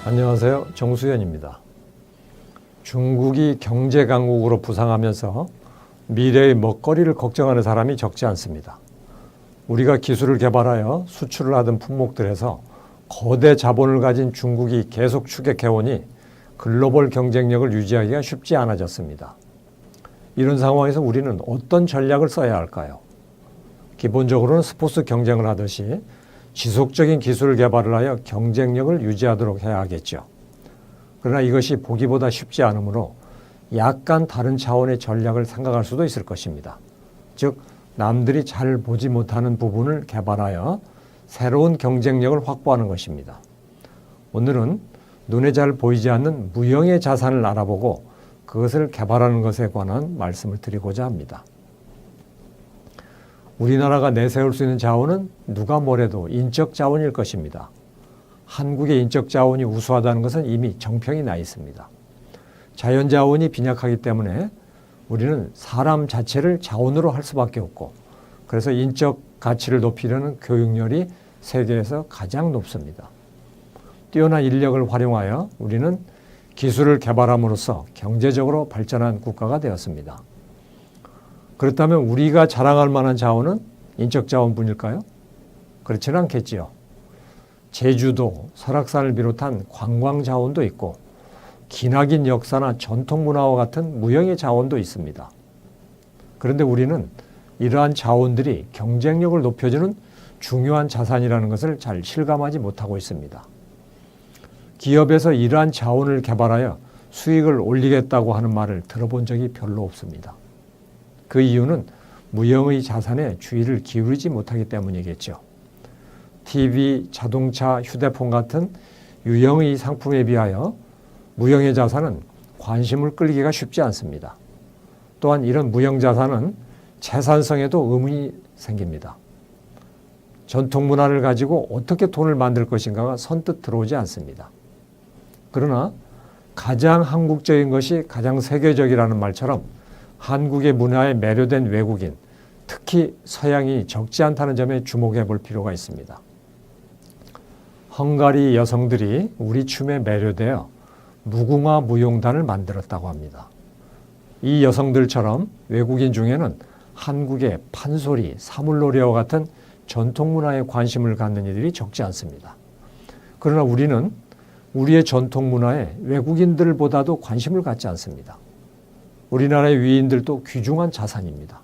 안녕하세요. 정수현입니다. 중국이 경제 강국으로 부상하면서 미래의 먹거리를 걱정하는 사람이 적지 않습니다. 우리가 기술을 개발하여 수출을 하던 품목들에서 거대 자본을 가진 중국이 계속 추격해오니 글로벌 경쟁력을 유지하기가 쉽지 않아졌습니다. 이런 상황에서 우리는 어떤 전략을 써야 할까요? 기본적으로는 스포츠 경쟁을 하듯이 지속적인 기술 개발을 하여 경쟁력을 유지하도록 해야 하겠죠. 그러나 이것이 보기보다 쉽지 않으므로 약간 다른 차원의 전략을 생각할 수도 있을 것입니다. 즉, 남들이 잘 보지 못하는 부분을 개발하여 새로운 경쟁력을 확보하는 것입니다. 오늘은 눈에 잘 보이지 않는 무형의 자산을 알아보고 그것을 개발하는 것에 관한 말씀을 드리고자 합니다. 우리나라가 내세울 수 있는 자원은 누가 뭐래도 인적 자원일 것입니다. 한국의 인적 자원이 우수하다는 것은 이미 정평이 나 있습니다. 자연 자원이 빈약하기 때문에 우리는 사람 자체를 자원으로 할 수밖에 없고, 그래서 인적 가치를 높이려는 교육열이 세계에서 가장 높습니다. 뛰어난 인력을 활용하여 우리는 기술을 개발함으로써 경제적으로 발전한 국가가 되었습니다. 그렇다면 우리가 자랑할 만한 자원은 인적 자원뿐일까요? 그렇지는 않겠지요. 제주도, 설악산을 비롯한 관광 자원도 있고 기나긴 역사나 전통 문화와 같은 무형의 자원도 있습니다. 그런데 우리는 이러한 자원들이 경쟁력을 높여주는 중요한 자산이라는 것을 잘 실감하지 못하고 있습니다. 기업에서 이러한 자원을 개발하여 수익을 올리겠다고 하는 말을 들어본 적이 별로 없습니다. 그 이유는 무형의 자산에 주의를 기울이지 못하기 때문이겠죠. TV, 자동차, 휴대폰 같은 유형의 상품에 비하여 무형의 자산은 관심을 끌기가 쉽지 않습니다. 또한 이런 무형 자산은 재산성에도 의문이 생깁니다. 전통 문화를 가지고 어떻게 돈을 만들 것인가가 선뜻 들어오지 않습니다. 그러나 가장 한국적인 것이 가장 세계적이라는 말처럼 한국의 문화에 매료된 외국인, 특히 서양이 적지 않다는 점에 주목해 볼 필요가 있습니다. 헝가리 여성들이 우리 춤에 매료되어 무궁화 무용단을 만들었다고 합니다. 이 여성들처럼 외국인 중에는 한국의 판소리, 사물놀이와 같은 전통 문화에 관심을 갖는 이들이 적지 않습니다. 그러나 우리는 우리의 전통 문화에 외국인들보다도 관심을 갖지 않습니다. 우리나라의 위인들도 귀중한 자산입니다.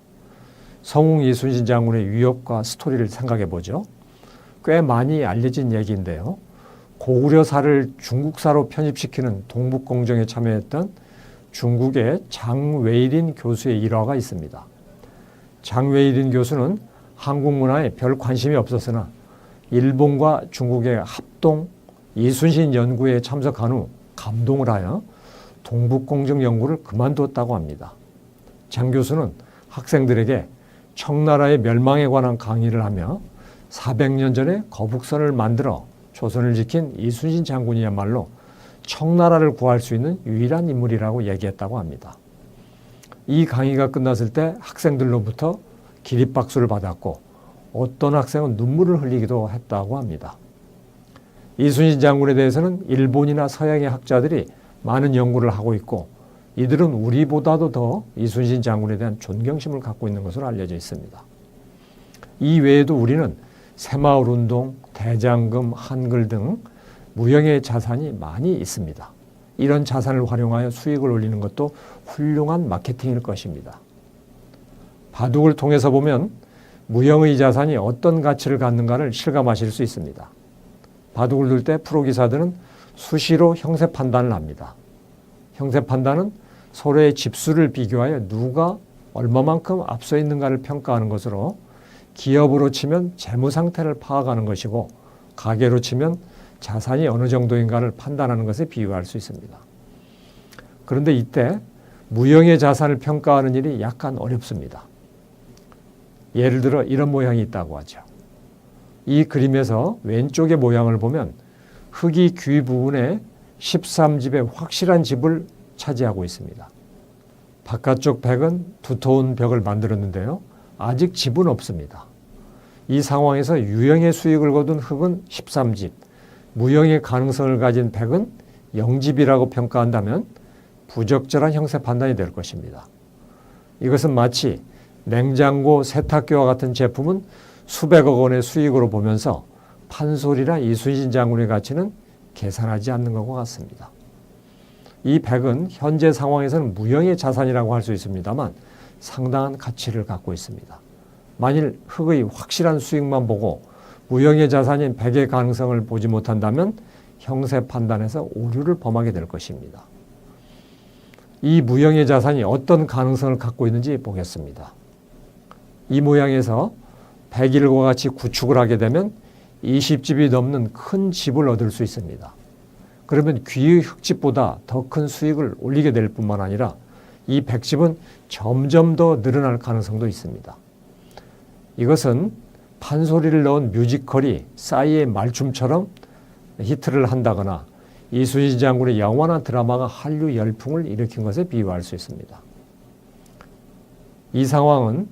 성웅 이순신 장군의 위협과 스토리를 생각해 보죠. 꽤 많이 알려진 얘기인데요. 고구려사를 중국사로 편입시키는 동북공정에 참여했던 중국의 장웨이린 교수의 일화가 있습니다. 장웨이린 교수는 한국 문화에 별 관심이 없었으나 일본과 중국의 합동 이순신 연구에 참석한 후 감동을 하여 동북공정 연구를 그만두었다고 합니다. 장 교수는 학생들에게 청나라의 멸망에 관한 강의를 하며 400년 전에 거북선을 만들어 조선을 지킨 이순신 장군이야말로 청나라를 구할 수 있는 유일한 인물이라고 얘기했다고 합니다. 이 강의가 끝났을 때 학생들로부터 기립박수를 받았고 어떤 학생은 눈물을 흘리기도 했다고 합니다. 이순신 장군에 대해서는 일본이나 서양의 학자들이 많은 연구를 하고 있고 이들은 우리보다도 더 이순신 장군에 대한 존경심을 갖고 있는 것으로 알려져 있습니다. 이 외에도 우리는 새마을운동, 대장금, 한글 등 무형의 자산이 많이 있습니다. 이런 자산을 활용하여 수익을 올리는 것도 훌륭한 마케팅일 것입니다. 바둑을 통해서 보면 무형의 자산이 어떤 가치를 갖는가를 실감하실 수 있습니다. 바둑을 둘 때 프로기사들은 수시로 형세 판단을 합니다. 형세 판단은 서로의 집수를 비교하여 누가 얼마만큼 앞서 있는가를 평가하는 것으로 기업으로 치면 재무 상태를 파악하는 것이고 가계로 치면 자산이 어느 정도인가를 판단하는 것에 비유할 수 있습니다. 그런데 이때 무형의 자산을 평가하는 일이 약간 어렵습니다. 예를 들어 이런 모양이 있다고 하죠. 이 그림에서 왼쪽의 모양을 보면 흙이 귀 부분에 13집의 확실한 집을 차지하고 있습니다. 바깥쪽 벽은 두터운 벽을 만들었는데요. 아직 집은 없습니다. 이 상황에서 유형의 수익을 거둔 흙은 13집, 무형의 가능성을 가진 100은 영집이라고 평가한다면 부적절한 형세 판단이 될 것입니다. 이것은 마치 냉장고, 세탁기와 같은 제품은 수백억 원의 수익으로 보면서 판소리나 이순신 장군의 가치는 계산하지 않는 것과 같습니다. 이 100은 현재 상황에서는 무형의 자산이라고 할 수 있습니다만 상당한 가치를 갖고 있습니다. 만일 흑의 확실한 수익만 보고 무형의 자산인 100의 가능성을 보지 못한다면 형세 판단에서 오류를 범하게 될 것입니다. 이 무형의 자산이 어떤 가능성을 갖고 있는지 보겠습니다. 이 모양에서 100일과 같이 구축을 하게 되면 20집이 넘는 큰 집을 얻을 수 있습니다. 그러면 귀의 흙집보다 더 큰 수익을 올리게 될 뿐만 아니라 이 100집은 점점 더 늘어날 가능성도 있습니다. 이것은 판소리를 넣은 뮤지컬이 싸이의 말춤처럼 히트를 한다거나 이순신 장군의 영화나 드라마가 한류 열풍을 일으킨 것에 비유할 수 있습니다. 이 상황은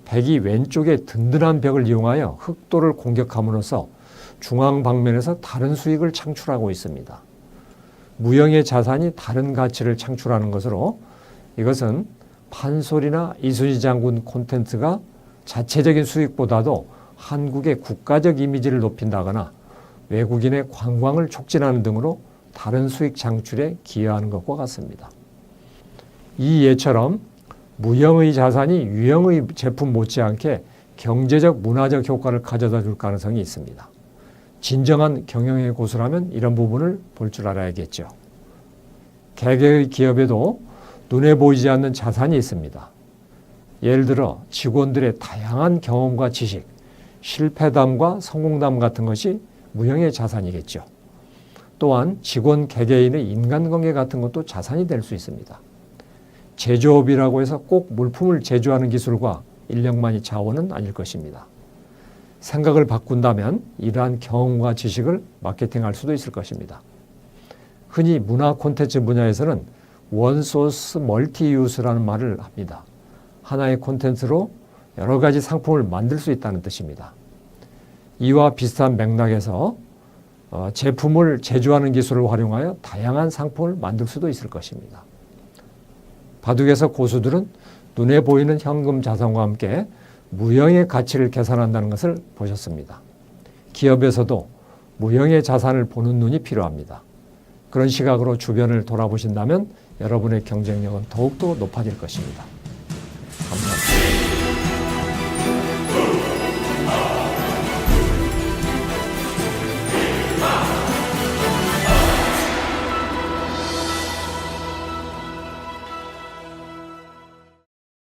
백이 왼쪽의 든든한 벽을 이용하여 흑도를 공격함으로써 중앙 방면에서 다른 수익을 창출하고 있습니다. 무형의 자산이 다른 가치를 창출하는 것으로 이것은 판소리나 이순신 장군 콘텐츠가 자체적인 수익보다도 한국의 국가적 이미지를 높인다거나 외국인의 관광을 촉진하는 등으로 다른 수익 창출에 기여하는 것과 같습니다. 이 예처럼 무형의 자산이 유형의 제품 못지않게 경제적, 문화적 효과를 가져다 줄 가능성이 있습니다. 진정한 경영의 고수라면 이런 부분을 볼 줄 알아야겠죠. 개개의 기업에도 눈에 보이지 않는 자산이 있습니다. 예를 들어 직원들의 다양한 경험과 지식, 실패담과 성공담 같은 것이 무형의 자산이겠죠. 또한 직원 개개인의 인간관계 같은 것도 자산이 될 수 있습니다. 제조업이라고 해서 꼭 물품을 제조하는 기술과 인력만이 자원은 아닐 것입니다. 생각을 바꾼다면 이러한 경험과 지식을 마케팅할 수도 있을 것입니다. 흔히 문화 콘텐츠 분야에서는 원소스 멀티유스라는 말을 합니다. 하나의 콘텐츠로 여러 가지 상품을 만들 수 있다는 뜻입니다. 이와 비슷한 맥락에서 제품을 제조하는 기술을 활용하여 다양한 상품을 만들 수도 있을 것입니다. 바둑에서 고수들은 눈에 보이는 현금 자산과 함께 무형의 가치를 계산한다는 것을 보셨습니다. 기업에서도 무형의 자산을 보는 눈이 필요합니다. 그런 시각으로 주변을 돌아보신다면 여러분의 경쟁력은 더욱더 높아질 것입니다.